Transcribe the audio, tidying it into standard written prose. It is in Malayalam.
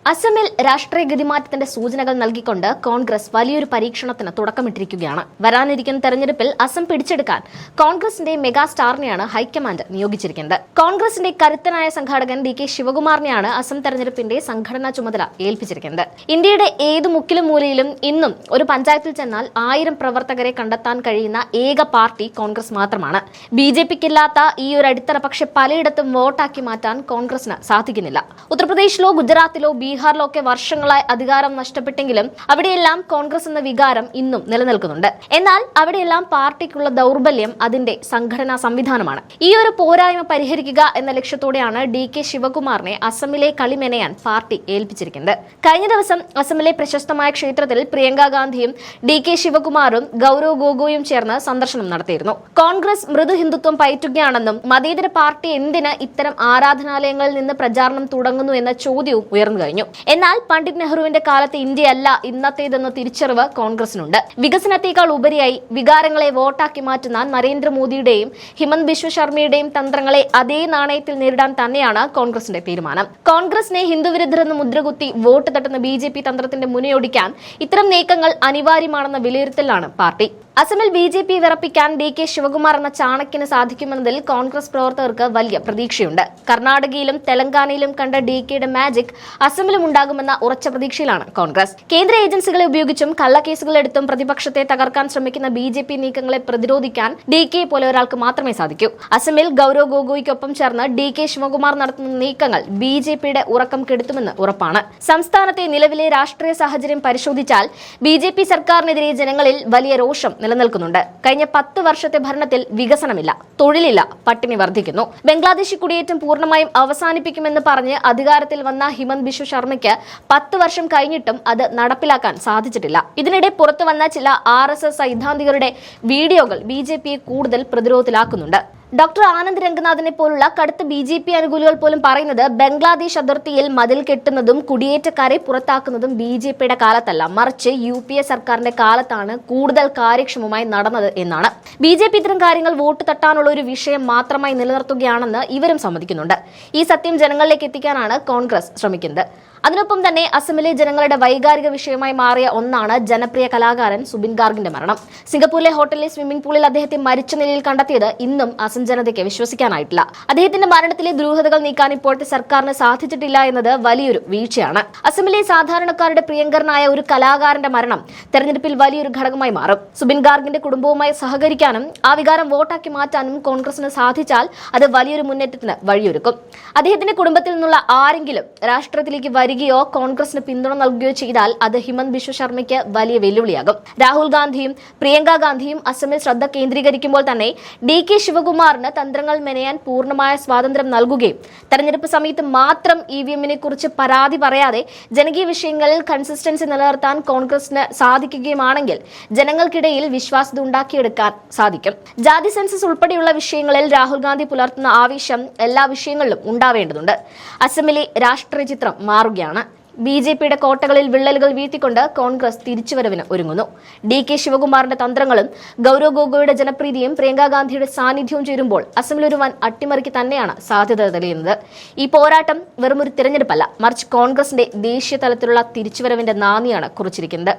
അസമിൽ രാഷ്ട്രീയ ഗതിമാറ്റത്തിന്റെ സൂചനകൾ നൽകിക്കൊണ്ട് കോൺഗ്രസ് വലിയൊരു പരീക്ഷണത്തിന് തുടക്കമിട്ടിരിക്കുകയാണ്. വരാനിരിക്കുന്ന തെരഞ്ഞെടുപ്പിൽ അസം പിടിച്ചെടുക്കാൻ കോൺഗ്രസിന്റെ മെഗാ സ്റ്റാറിനെയാണ് ഹൈക്കമാൻഡ് നിയോഗിച്ചിരിക്കുന്നത്. കോൺഗ്രസിന്റെ കരുത്തനായ സംഘാടകൻ DK ശിവകുമാറിനെയാണ് അസം തെരഞ്ഞെടുപ്പിന്റെ സംഘടനാ ചുമതല ഏൽപ്പിച്ചിരിക്കുന്നത്. ഇന്ത്യയുടെ ഏതു മുക്കിലും മൂലയിലും ഇന്നും ഒരു പഞ്ചായത്തിൽ ചെന്നാൽ 1000 പ്രവർത്തകരെ കണ്ടെത്താൻ കഴിയുന്ന ഏക പാർട്ടി കോൺഗ്രസ് മാത്രമാണ്. BJPക്കില്ലാത്ത ഈ ഒരു അടിത്തറ പക്ഷെ പലയിടത്തും വോട്ടാക്കി മാറ്റാൻ കോൺഗ്രസിന് സാധിക്കുന്നില്ല. ഉത്തർപ്രദേശിലോ ഗുജറാത്തിലോ ബീഹാറിലോ ഒക്കെ വർഷങ്ങളായി അധികാരം നഷ്ടപ്പെട്ടെങ്കിലും അവിടെയെല്ലാം കോൺഗ്രസ് എന്ന വികാരം ഇന്നും നിലനിൽക്കുന്നുണ്ട്. എന്നാൽ അവിടെയെല്ലാം പാർട്ടിക്കുള്ള ദൗർബല്യം അതിന്റെ സംഘടനാ സംവിധാനമാണ്. ഈ ഒരു പോരായ്മ പരിഹരിക്കുക എന്ന ലക്ഷ്യത്തോടെയാണ് DK ശിവകുമാറിനെ അസമിലെ കളിമെനയാൻ പാർട്ടി ഏൽപ്പിച്ചിരിക്കുന്നത്. കഴിഞ്ഞ ദിവസം അസമിലെ പ്രശസ്തമായ ക്ഷേത്രത്തിൽ പ്രിയങ്ക ഗാന്ധിയും DK ശിവകുമാറും ഗൗരവ് ഗൊഗോയും ചേർന്ന് സന്ദർശനം നടത്തിയിരുന്നു. കോൺഗ്രസ് മൃദു ഹിന്ദുത്വം പയറ്റുകയാണെന്നും മതേതര പാർട്ടി എന്തിന് ഇത്തരം ആരാധനാലയങ്ങളിൽ നിന്ന് പ്രചാരണം തുടങ്ങുന്നു എന്ന ചോദ്യവും ഉയർന്നു കഴിഞ്ഞു. എന്നാൽ പണ്ഡിറ്റ് നെഹ്റുവിന്റെ കാലത്ത് ഇന്ത്യയല്ല ഇന്നത്തേതെന്ന തിരിച്ചറിവ് കോൺഗ്രസിനുണ്ട്. വികസനത്തേക്കാൾ ഉപരിയായി വികാരങ്ങളെ വോട്ടാക്കി മാറ്റുന്ന നരേന്ദ്രമോദിയുടെയും ഹിമന്ത് ബിശ്വ ശർമ്മയുടെയും തന്ത്രങ്ങളെ അതേ നാണയത്തിൽ നേരിടാൻ തന്നെയാണ് കോൺഗ്രസിന്റെ തീരുമാനം. കോൺഗ്രസിനെ ഹിന്ദുവിരുദ്ധരെന്ന് മുദ്രകുത്തി വോട്ട് തട്ടുന്ന BJP തന്ത്രത്തിന്റെ മുനയൊടിക്കാൻ ഇത്തരം നീക്കങ്ങൾ അനിവാര്യമാണെന്ന വിലയിരുത്തലാണ് പാർട്ടി. അസമിൽ BJP വിറപ്പിക്കാൻ DK ശിവകുമാർ എന്ന ചാണക്യന് സാധിക്കുമെന്നതിൽ കോൺഗ്രസ് പ്രവർത്തകർക്ക് വലിയ പ്രതീക്ഷയുണ്ട്. കർണാടകയിലും തെലങ്കാനയിലും കണ്ട DKയുടെ മാജിക് അസമിലും ഉണ്ടാകുമെന്ന ഉറച്ച പ്രതീക്ഷയിലാണ് കോൺഗ്രസ്. കേന്ദ്ര ഏജൻസികളെ ഉപയോഗിച്ചും കള്ളക്കേസുകളെടുത്തും പ്രതിപക്ഷത്തെ തകർക്കാൻ ശ്രമിക്കുന്ന BJP നീക്കങ്ങളെ പ്രതിരോധിക്കാൻ DK പോലെ ഒരാൾക്ക് മാത്രമേ സാധിക്കൂ. അസമിൽ ഗൗരവ് ഗൊഗോയ്ക്കൊപ്പം ചേർന്ന് DK ശിവകുമാർ നടത്തുന്ന നീക്കങ്ങൾ BJPയുടെ ഉറക്കം കെടുത്തുമെന്ന് ഉറപ്പാണ്. സംസ്ഥാനത്തെ നിലവിലെ രാഷ്ട്രീയ സാഹചര്യം പരിശോധിച്ചാൽ BJP സർക്കാരിനെതിരെ ജനങ്ങളിൽ വലിയ രോഷം നിലനിൽക്കുന്നുണ്ട്. കഴിഞ്ഞ 10 വർഷത്തെ ഭരണത്തിൽ വികസനമില്ല, തൊഴിലില്ല, പട്ടിണി വർദ്ധിക്കുന്നു. ബംഗ്ലാദേശി കുടിയേറ്റം പൂർണ്ണമായും അവസാനിപ്പിക്കുമെന്ന് പറഞ്ഞ് അധികാരത്തിൽ വന്ന ഹിമന്ത് ബിശ്വ ശർമ്മയ്ക്ക് 10 വർഷം കഴിഞ്ഞിട്ടും അത് നടപ്പിലാക്കാൻ സാധിച്ചിട്ടില്ല. ഇതിനിടെ പുറത്തു വന്ന ചില RSS സൈദ്ധാന്തികരുടെ വീഡിയോകൾ BJPയെ കൂടുതൽ പ്രതിരോധത്തിലാക്കുന്നുണ്ട്. ഡോക്ടർ ആനന്ദ് രംഗനാഥിനെ പോലുള്ള കടുത്ത BJP അനുകൂലികൾ പോലും പറയുന്നത് ബംഗ്ലാദേശ് അതിർത്തിയിൽ മതിൽ കെട്ടുന്നതും കുടിയേറ്റക്കാരെ പുറത്താക്കുന്നതും BJPയുടെ കാലത്തല്ല, മറിച്ച് UPA സർക്കാരിന്റെ കാലത്താണ് കൂടുതൽ കാര്യക്ഷമമായി നടന്നത് എന്നാണ്. BJP ഇത്തരം കാര്യങ്ങൾ വോട്ട് തട്ടാനുള്ള ഒരു വിഷയം മാത്രമായി നിലനിർത്തുകയാണെന്ന് ഇവരും സമ്മതിക്കുന്നുണ്ട്. ഈ സത്യം ജനങ്ങളിലേക്ക് എത്തിക്കാനാണ് കോൺഗ്രസ് ശ്രമിക്കുന്നത്. അതിനൊപ്പം തന്നെ അസമിലെ ജനങ്ങളുടെ വൈകാരിക വിഷയമായി മാറിയ ഒന്നാണ് ജനപ്രിയ കലാകാരൻ സുബിൻ ഗാർഗിന്റെ മരണം. സിംഗപ്പൂരിലെ ഹോട്ടലിലെ സ്വിമ്മിംഗ് പൂളിൽ അദ്ദേഹത്തെ മരിച്ച നിലയിൽ കണ്ടെത്തിയത് ഇന്നും അസം ജനതയ്ക്ക് വിശ്വസിക്കാനായിട്ടില്ല. അദ്ദേഹത്തിന്റെ മരണത്തിലെ ദുരൂഹതകൾ നീക്കാൻ ഇപ്പോഴത്തെ സർക്കാരിന് സാധിച്ചിട്ടില്ല എന്നത് വലിയൊരു വീഴ്ചയാണ്. അസമിലെ സാധാരണക്കാരുടെ പ്രിയങ്കരനായ ഒരു കലാകാരന്റെ മരണം തെരഞ്ഞെടുപ്പിൽ വലിയൊരു ഘടകമായി മാറും. സുബിൻ ഗാർഗിന്റെ കുടുംബവുമായി സഹകരിക്കാനും ആ വികാരം വോട്ടാക്കി മാറ്റാനും കോൺഗ്രസിന് സാധിച്ചാൽ അത് വലിയൊരു മുന്നേറ്റത്തിന് വഴിയൊരുക്കും. അദ്ദേഹത്തിന്റെ കുടുംബത്തിൽ നിന്നുള്ള ആരെങ്കിലും രാഷ്ട്രീയത്തിലേക്ക് വരികയോ കോൺഗ്രസിന് പിന്തുണ നൽകുകയോ ചെയ്താൽ അത് ഹിമന്ത് ബിശ്വ ശർമ്മയ്ക്ക് വലിയ വെല്ലുവിളിയാകും. രാഹുൽ ഗാന്ധിയും പ്രിയങ്ക ഗാന്ധിയും അസമിൽ ശ്രദ്ധ കേന്ദ്രീകരിക്കുമ്പോൾ തന്നെ DK ശിവകുമാറിന് തന്ത്രങ്ങൾ മെനയാൻ പൂർണ്ണമായ സ്വാതന്ത്ര്യം നൽകുകയും തെരഞ്ഞെടുപ്പ് സമയത്ത് മാത്രം EVMനെ കുറിച്ച് പരാതി പറയാതെ ജനകീയ വിഷയങ്ങളിൽ കൺസിസ്റ്റൻസി നിലനിർത്താൻ കോൺഗ്രസിന് സാധിക്കുകയുമാണെങ്കിൽ ജനങ്ങൾക്കിടയിൽ വിശ്വാസ്യത ഉണ്ടാക്കിയെടുക്കാൻ സാധിക്കും. ജാതി സെൻസസ് ഉൾപ്പെടെയുള്ള വിഷയങ്ങളിൽ രാഹുൽ ഗാന്ധി പുലർത്തുന്ന ആവേശം എല്ലാ വിഷയങ്ങളിലും ഉണ്ടാവേണ്ടതുണ്ട്. അസമിലെ രാഷ്ട്രീയ ചിത്രം മാറുകയാണ്. BJPയുടെ കോട്ടകളിൽ വിള്ളലുകൾ വീഴ്ത്തിക്കൊണ്ട് കോൺഗ്രസ് തിരിച്ചുവരവിന് ഒരുങ്ങുന്നു. DK ശിവകുമാറിന്റെ തന്ത്രങ്ങളും ഗൗരവ് ഗൊഗോയുടെ ജനപ്രീതിയും പ്രിയങ്ക ഗാന്ധിയുടെ സാന്നിധ്യവും ചേരുമ്പോൾ അസമിലൊരു വൻ അട്ടിമറിക്ക് തന്നെയാണ് സാധ്യത തെളിയുന്നത്. ഈ പോരാട്ടം വെറുമൊരു തിരഞ്ഞെടുപ്പല്ല, മറിച്ച് കോൺഗ്രസിന്റെ ദേശീയ തലത്തിലുള്ള തിരിച്ചുവരവിന്റെ നാന്ദിയാണ് കുറിച്ചിരിക്കുന്നത്.